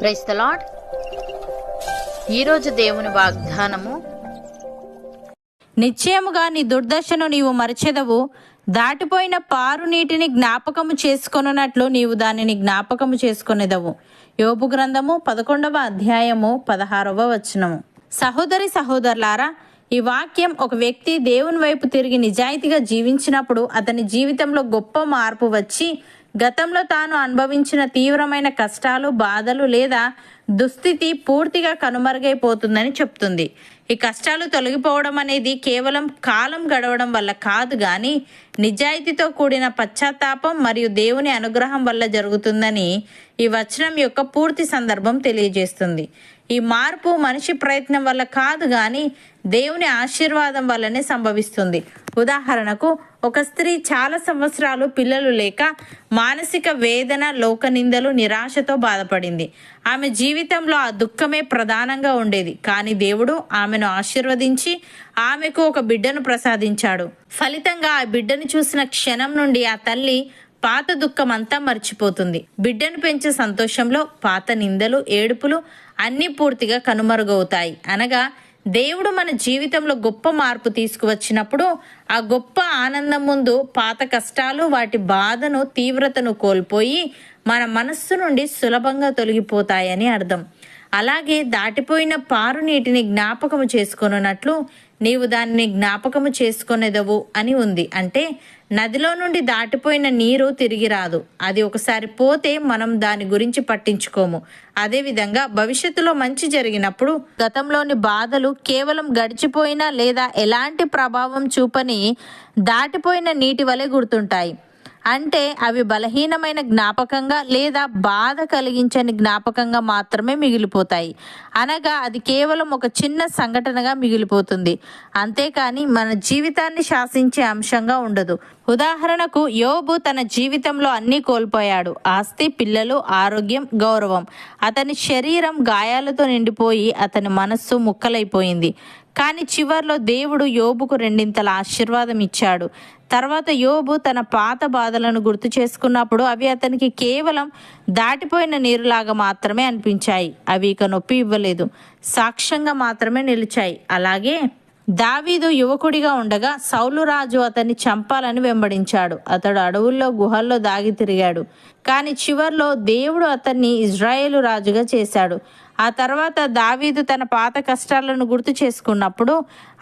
Praise the lord. ఈరోజు దేవుని వాగ్దానము, నిశ్చయముగా నీ దుర్దశను నీవు మరచెదవు, దాటిపోయిన పారు నీటిని జ్ఞాపకము చేసుకొనున్నట్లు నీవు దానిని జ్ఞాపకము చేసుకొనేదవు. యోబు గ్రంథము 11వ అధ్యాయము 16వ వచనము. సహోదరి సహోదరులారా, ఈ వాక్యం ఒక వ్యక్తి దేవుని వైపు తిరిగి నిజాయితీగా జీవించినప్పుడు అతని జీవితంలో గొప్ప మార్పు వచ్చి గతంలో తాను అనుభవించిన తీవ్రమైన కష్టాలు, బాధలు లేదా దుస్థితి పూర్తిగా కనుమరుగైపోతుందని చెప్తుంది. ఈ కష్టాలు తొలగిపోవడం అనేది కేవలం కాలం గడవడం వల్ల కాదు, కానీ నిజాయితీతో కూడిన పశ్చాత్తాపం మరియు దేవుని అనుగ్రహం వల్ల జరుగుతుందని ఈ వచనం యొక్క పూర్తి సందర్భం తెలియజేస్తుంది. ఈ మార్పు మనిషి ప్రయత్నం వల్ల కాదు, కానీ దేవుని ఆశీర్వాదం వల్లనే సంభవిస్తుంది. ఉదాహరణకు, ఒక స్త్రీ చాలా సంవత్సరాలు పిల్లలు లేక మానసిక వేదన, లోకనిందలు, నిరాశతో బాధపడింది. ఆమె జీవితంలో ఆ దుఃఖమే ప్రధానంగా ఉండేది. కానీ దేవుడు ఆమెను ఆశీర్వదించి ఆమెకు ఒక బిడ్డను ప్రసాదించాడు. ఫలితంగా ఆ బిడ్డను చూసిన క్షణం నుండి ఆ తల్లి పాత దుఃఖం అంతా మర్చిపోతుంది. బిడ్డను పెంచే సంతోషంలో పాత నిందలు, ఏడుపులు అన్నీ పూర్తిగా కనుమరుగవుతాయి. అనగా దేవుడు మన జీవితంలో గొప్ప మార్పు తీసుకువచ్చినప్పుడు ఆ గొప్ప ఆనందం ముందు పాత కష్టాలు వాటి బాధను, తీవ్రతను కోల్పోయి మన మనస్సు నుండి సులభంగా తొలగిపోతాయని అర్థం. అలాగే దాటిపోయిన పారు నీటిని జ్ఞాపకము చేసుకొనున్నట్లు నీవు దానిని జ్ఞాపకము చేసుకొనేదవు అని ఉంది. అంటే నదిలో నుండి దాటిపోయిన నీరు తిరిగి రాదు. అది ఒకసారి పోతే మనం దాని గురించి పట్టించుకోము. అదేవిధంగా భవిష్యత్తులో మంచి జరిగినప్పుడు గతంలోని బాధలు కేవలం గడిచిపోయిన లేదా ఎలాంటి ప్రభావం చూపని దాటిపోయిన నీటి వలె గుర్తుంటాయి. అంటే అవి బలహీనమైన జ్ఞాపకంగా లేదా బాధ కలిగించని జ్ఞాపకంగా మాత్రమే మిగిలిపోతాయి. అనగా అది కేవలం ఒక చిన్న సంఘటనగా మిగిలిపోతుంది, అంతేకాని మన జీవితాన్ని శాసించే అంశంగా ఉండదు. ఉదాహరణకు, యోబు తన జీవితంలో అన్నీ కోల్పోయాడు: ఆస్తి, పిల్లలు, ఆరోగ్యం, గౌరవం. అతని శరీరం గాయాలతో నిండిపోయి అతని మనస్సు ముక్కలైపోయింది. కానీ చివర్లో దేవుడు యోబుకు రెండింతల ఆశీర్వాదం ఇచ్చాడు. తర్వాత యోబు తన పాత బాధలను గుర్తు చేసుకున్నప్పుడు అవి అతనికి కేవలం దాటిపోయిన నీరులాగా మాత్రమే అనిపించాయి. అవి ఇక నొప్పి ఇవ్వలేదు, సాక్ష్యంగా మాత్రమే నిలిచాయి. అలాగే దావీదు యువకుడిగా ఉండగా సౌలు రాజు అతన్ని చంపాలని వెంబడించాడు. అతడు అడవుల్లో, గుహల్లో దాగి తిరిగాడు. కానీ చివర్లో దేవుడు అతన్ని ఇజ్రాయేలు రాజుగా చేశాడు. ఆ తర్వాత దావీదు తన పాత కష్టాలను గుర్తు చేసుకున్నప్పుడు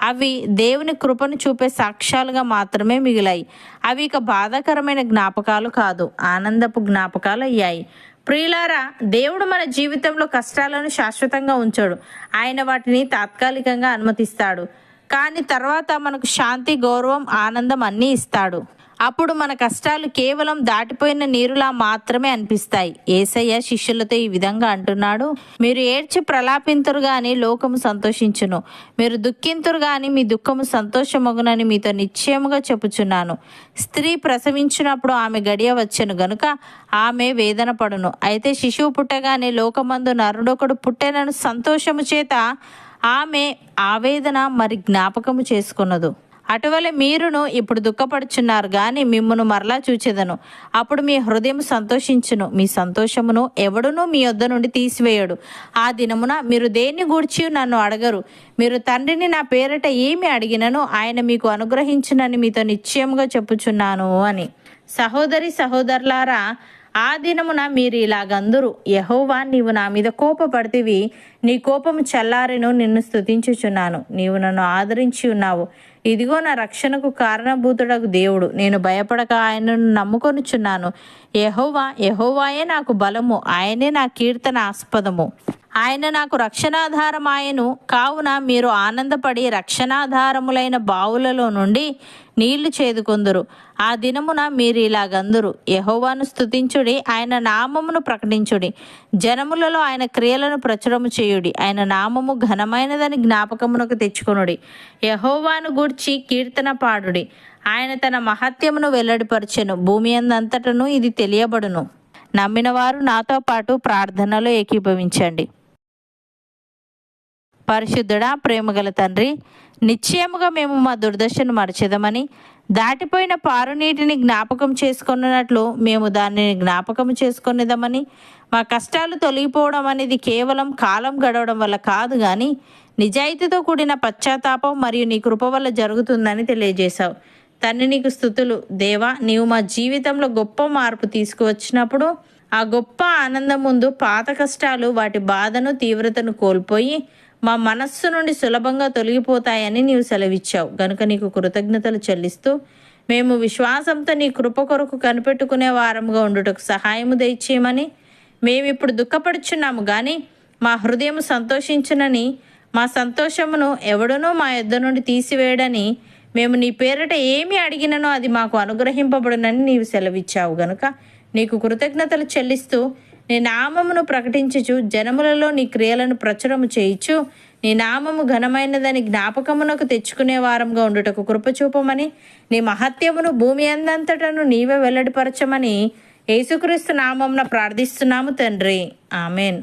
అవి దేవుని కృపను చూపే సాక్ష్యాలుగా మాత్రమే మిగిలాయి. అవి ఇక బాధాకరమైన జ్ఞాపకాలు కాదు, ఆనందపు జ్ఞాపకాలు అయ్యాయి. ప్రియులారా, దేవుడు మన జీవితంలో కష్టాలను శాశ్వతంగా ఉంచడు. ఆయన వాటిని తాత్కాలికంగా అనుమతిస్తాడు. కానీ తర్వాత మనకు శాంతి, గౌరవం, ఆనందం అన్నీ ఇస్తాడు. అప్పుడు మన కష్టాలు కేవలం దాటిపోయిన నీరులా మాత్రమే అనిపిస్తాయి. యేసయ్య శిష్యులతో ఈ విధంగా అంటున్నాడు: మీరు ఏడ్చి ప్రలాపింతురు గాని లోకము సంతోషించును, మీరు దుఃఖింతురు గాని మీ దుఃఖము సంతోషమగునని మీతో నిశ్చయముగా చెప్పుచున్నాను. స్త్రీ ప్రసవించినప్పుడు ఆమె గడియ వచ్చెను గనుక ఆమె వేదన పడును. అయితే శిశువు పుట్టగానే లోకమందు నరుడొకడు పుట్టెనను సంతోషము చేత ఆమె ఆవేదన మరి జ్ఞాపకము చేసుకున్నదు. అటువలే మీరును ఇప్పుడు దుఃఖపడుచున్నారు, గాని మిమ్మును మరలా చూచెదను. అప్పుడు మీ హృదయం సంతోషించును, మీ సంతోషమును ఎవడునూ మీ యొద్ద నుండి తీసివేయడు. ఆ దినమున మీరు దేన్ని గూర్చి నన్ను అడగరు. మీరు తండ్రిని నా పేరట ఏమి అడిగినను ఆయన మీకు అనుగ్రహించునని మీతో నిశ్చయముగా చెప్పుచున్నాను అని. సహోదరి సహోదరులారా, ఆ దినమున మీరు ఇలాగందురు: యెహోవా, నీవు నా మీద కోపపడితివి, నీ కోపము చల్లారెను, నిన్ను స్తుతించుచున్నాను. నీవు నన్ను ఆదరించి ఉన్నావు. ఇదిగో నా రక్షణకు కారణభూతుడగు దేవుడు, నేను భయపడక ఆయనను నమ్ముకొనుచున్నాను. యెహోవా, యెహోవాయే నాకు బలము, ఆయనే నా కీర్తన ఆస్పదము. ఆయన నాకు రక్షణాధారమాయను. కావున మీరు ఆనందపడి రక్షణాధారములైన బావులలో నుండి నీళ్లు చేదుకొందురు. ఆ దినమున మీరు ఇలాగందురు: యెహోవాను స్తుతించుడి, ఆయన నామమును ప్రకటించుడి, జనములలో ఆయన క్రియలను ప్రచురము చేయుడి, ఆయన నామము ఘనమైనదని జ్ఞాపకమునకు తెచ్చుకొనుడి. యెహోవాను గూర్చి కీర్తన పాడుడి, ఆయన తన మహత్యమును వెల్లడిపరచెను. భూమి అందంతటను ఇది తెలియబడును. నమ్మిన వారు నాతో పాటు ప్రార్థనలో ఏకీభవించండి. పరిశుద్ధుడా, ప్రేమగల తండ్రి, నిశ్చయముగా మేము మా దుర్దశను మరచెదమని, దాటిపోయిన పారునీటిని జ్ఞాపకం చేసుకున్నట్లు మేము దానిని జ్ఞాపకం చేసుకునేదమని, మా కష్టాలు తొలగిపోవడం అనేది కేవలం కాలం గడవడం వల్ల కాదు కానీ నిజాయితీతో కూడిన పశ్చాత్తాపం మరియు నీ కృప వల్ల జరుగుతుందని తెలియజేశావు. తండ్రి, నీకు స్తుతులు. దేవా, నీవు మా జీవితంలో గొప్ప మార్పు తీసుకువచ్చినప్పుడు ఆ గొప్ప ఆనందం ముందు పాత కష్టాలు వాటి బాధను తీవ్రతను కోల్పోయి మా మనస్సు నుండి సులభంగా తొలగిపోతాయని నీవు సెలవిచ్చావు. గనుక నీకు కృతజ్ఞతలు చెల్లిస్తూ మేము విశ్వాసంతో నీ కృప కొరకు కనిపెట్టుకునే వారముగా ఉండుటకు సహాయము దయచేయమని మేమిప్పుడు దుఃఖపడుచున్నాము కానీ మా హృదయం సంతోషించునని, మా సంతోషమును ఎవడునూ మా యొద్ద నుండి తీసివేయడని మేము నీ పేరిట ఏమి అడిగిననో అది మాకు అనుగ్రహింపబడునని నీవు సెలవిచ్చావు. గనుక నీకు కృతజ్ఞతలు చెల్లిస్తూ నీ నామమును ప్రకటించుచు జనములలో నీ క్రియలను ప్రచురము చేయుచు నీ నామము ఘనమైనదని జ్ఞాపకమునకు తెచ్చుకునే వారంగా ఉండుటకు కృపచూపమని, నీ మహత్యమును భూమి అందంతటను నీవే వెల్లడిపరచమని యేసుక్రీస్తు నామమున ప్రార్థిస్తున్నాము తండ్రి. ఆమెన్.